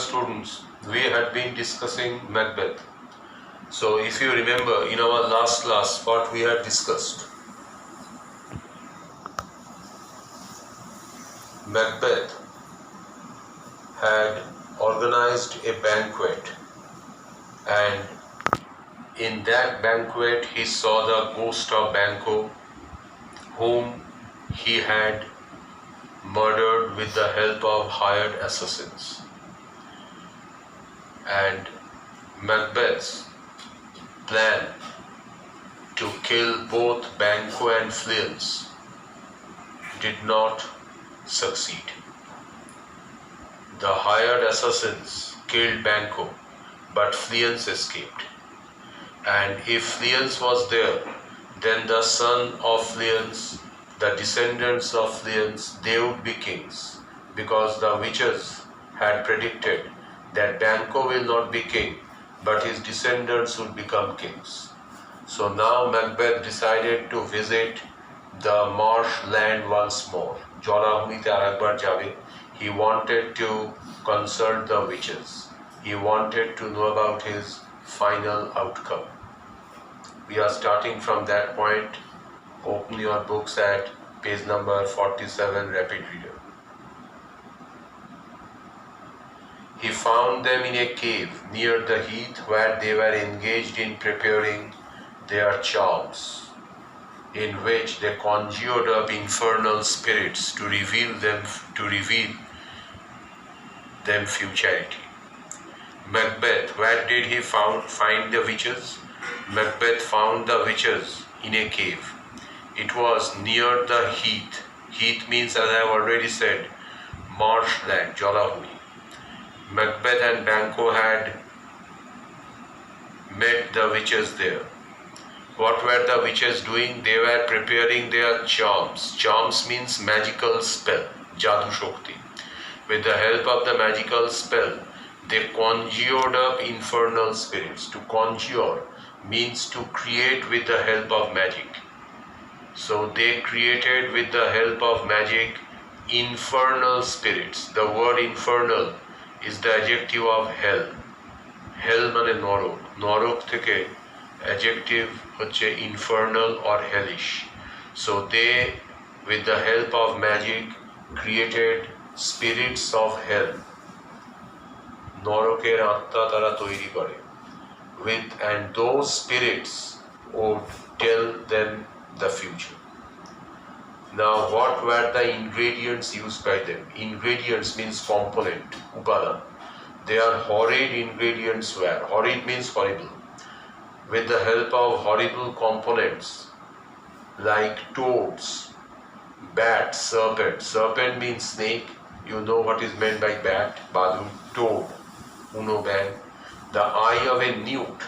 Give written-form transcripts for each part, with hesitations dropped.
students, we had been discussing Macbeth. So if you remember, in our last class, what we had discussed, Macbeth had organized a banquet, and in that banquet he saw the ghost of Banquo, whom he had murdered with the help of hired assassins. And Macbeth's plan to kill both Banquo and Fleance did not succeed. The hired assassins killed Banquo, but Fleance escaped. And if Fleance was there, then the son of Fleance, the descendants of Fleance, they would be kings, because the witches had predicted that Banquo will not be king, but his descendants would become kings. So now Macbeth decided to visit the marshland once more. Jalabhumite arekbar jabe. He wanted to consult the witches. He wanted to know about his final outcome. We are starting from that point. Open your books at page number 47, rapid reader. He found them in a cave near the heath where they were engaged in preparing their charms, in which they conjured up infernal spirits to reveal them futurity. Macbeth, where did he find the witches? Macbeth found the witches in a cave. It was near the heath. Heath means, as I have already said, marshland, Jalabhumi. Macbeth and Banquo had met the witches there. What were the witches doing? They were preparing their charms. Charms means magical spell, Jadu Shokti. With the help of the magical spell, they conjured up infernal spirits. To conjure means to create with the help of magic. So they created with the help of magic infernal spirits. The word infernal is the adjective of hell. Hell mane norok. Norok theke adjective hoche infernal or hellish. So they, with the help of magic, created spirits of hell. Noroker atta tara toiri kore. And those spirits would tell them the future. Now, what were the ingredients used by them? Ingredients means component, upadan. They are horrid ingredients were. Horrid means horrible. With the help of horrible components like toads, bat, serpent. Serpent means snake. You know what is meant by bat, badu, toad, uno bang. The eye of a newt.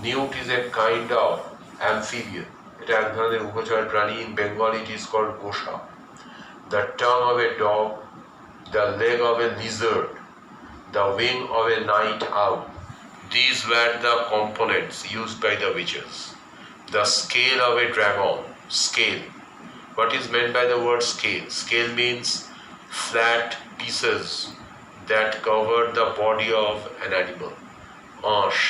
Newt is a kind of amphibian. এটা এক ধরনের উভচর প্রাণী. In Bengal it is called gosha. The tongue of a dog, the leg of a lizard, the wing of a night owl. These were the components used by the witches. The scale of a dragon. Scale. What is meant by the word scale? Scale means flat pieces that cover the body of an animal. Ansh.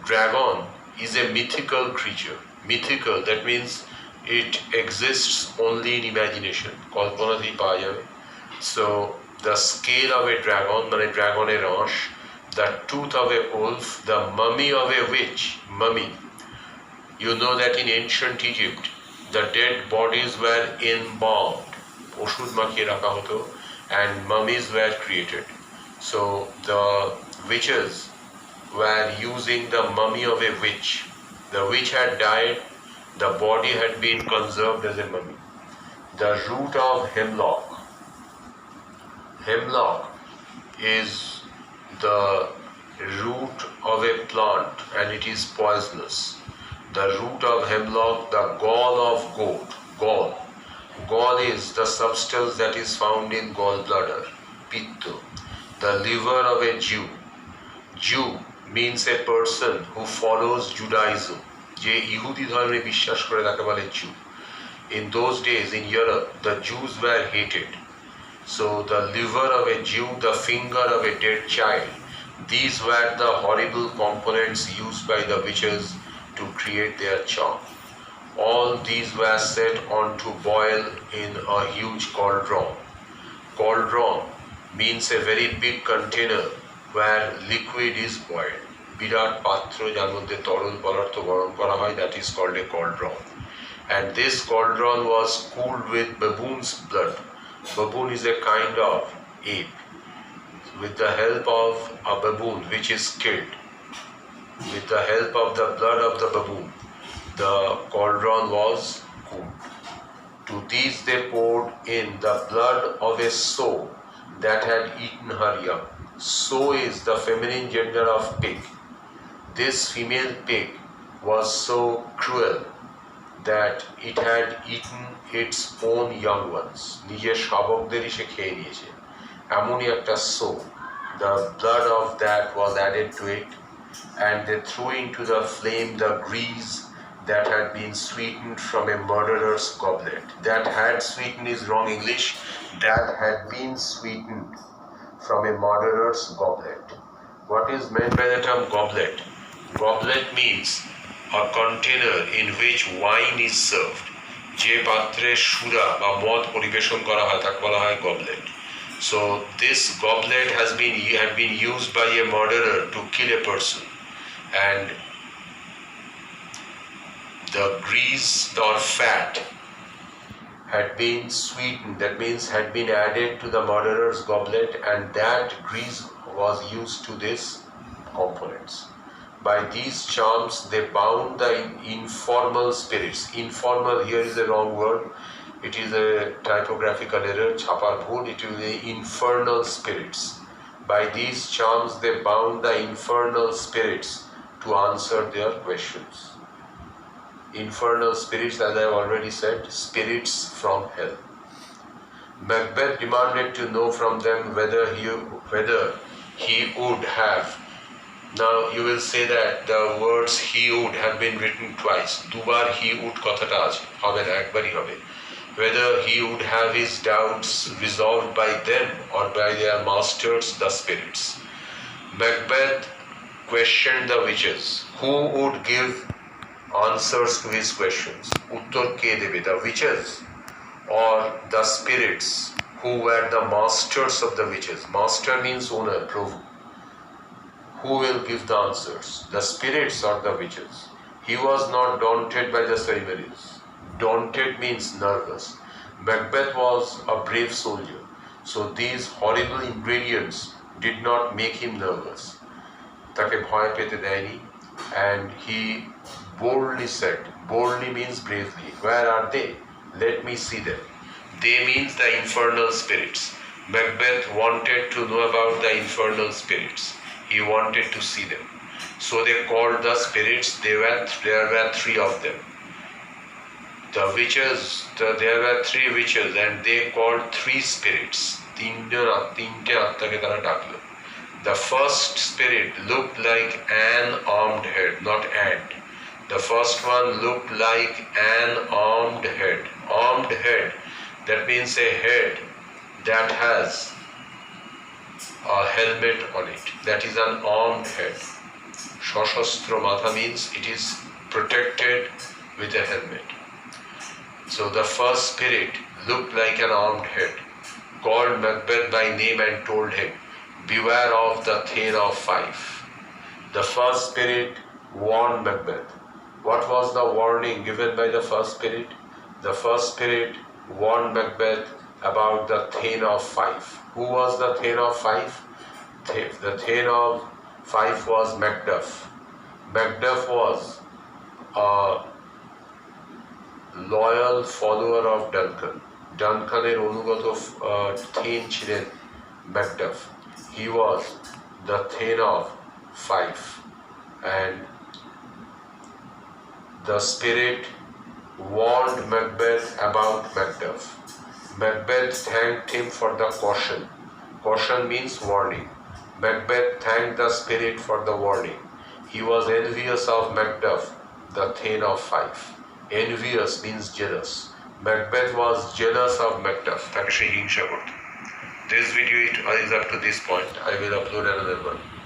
Dragon is a mythical creature. Mythical, that means it exists only in imagination. Kalpanati paoya jabe. So the scale of a dragon, mane dragoner ansh, the tooth of a wolf, the mummy of a witch. Mummy. You know that in ancient Egypt, the dead bodies were embalmed. Oshud makhiye rakha hoto, and mummies were created. So the witches were using the mummy of a witch. The witch had died, the body had been conserved as a mummy. The root of hemlock. Hemlock is the root of a plant and it is poisonous. The root of hemlock, the gall of goat. Gall. Gall is the substance that is found in gallbladder, pitta. The liver of a Jew. Jew means a person who follows Judaism. যে ইহুদি ধর্মে বিশ্বাস করে তাকে বলে Jew. In those days in Europe, the Jews were hated. So the liver of a Jew, the finger of a dead child, these were the horrible components used by the witches to create their charm. All these were set on to boil in a huge cauldron. Cauldron means a very big container where liquid is boiled. বিরাট পাত্র যার মধ্যে তরল পদার্থ গরম করা হয়, that is called a cauldron. And this cauldron was cooled with baboon's blood. Baboon is a kind of ape. With the help of a baboon which is killed, with the help of the blood of the baboon, the cauldron was cooled. To these they poured in the blood of a sow that had eaten her young. Sow is the feminine gender of pig. This female pig was so cruel that it had eaten its own young ones. নিজের শাবকদেরই সে খেয়ে নিয়েছে। এমনই একটা sow. The blood of that was added to it, and they threw into the flame the grease that had been sweetened from a murderer's goblet. That had sweetened is wrong English. That had been sweetened from a murderer's goblet. What is meant by the term goblet? Goblet means a container in which wine is served. যে পাত্রে সুরা বা মদ পরিবেশন করা হয় তাকে বলা হয় goblet. So this goblet had been used by a murderer to kill a person, and the grease or fat had been sweetened, that means had been added to the murderer's goblet, and that grease was used to these components. By these charms they bound the informal spirits. Informal here is a wrong word, it is a typographical error, chapar bhul, it is the infernal spirits. By these charms they bound the infernal spirits to answer their questions. Infernal spirits, as I have already said, spirits from hell. Macbeth demanded to know from them whether he would have. Now you will say that the words he would have been written twice. দুবার he would কথাটা আছে, হবে না, একবারই হবে. Whether he would have his doubts resolved by them or by their masters, the spirits. Macbeth questioned the witches. Who would give answers to his questions? Uttor ke debe, the witches or the spirits who were the masters of the witches? Master means owner, Prabhu. Who will give the answers? The spirits or the witches? He was not daunted by the ceremonies. Daunted means nervous. Macbeth was a brave soldier, so these horrible ingredients did not make him nervous. তাকে ভয় পেতে দেয়নি, and he boldly said, boldly means bravely, where are they? Let me see them. They means the infernal spirits. Macbeth wanted to know about the infernal spirits. He wanted to see them. So they called the spirits. There were three of them. The witches, there were three witches, and they called three spirits. তিনটে আত্মাকে তারা ডাকলো. The first spirit looked like an armed head, not ant. The first one looked like an armed head. Armed head, that means a head that has a helmet on it. That is an armed head. Shashastra matha means it is protected with a helmet. So the first spirit looked like an armed head, called Macbeth by name and told him, beware of the Thane of Fife. The first spirit warned Macbeth. What was the warning given by the first spirit? The first spirit warned Macbeth about the Thane of Fife. Who was the Thane of Fife? The Thane of Fife was Macduff. Macduff was a loyal follower of Duncan. Duncaner অনুগত Thane ছিলেন Macduff. He was the Thane of Fife, and the spirit warned Macbeth about Macduff. Macbeth thanked him for the caution. Caution means warning. Macbeth thanked the spirit for the warning. He was envious of Macduff, the Thane of Fife. Envious means jealous. Macbeth was jealous of Macduff. তাকে সে হিংসা করত. This video is up to this point. I will upload another one.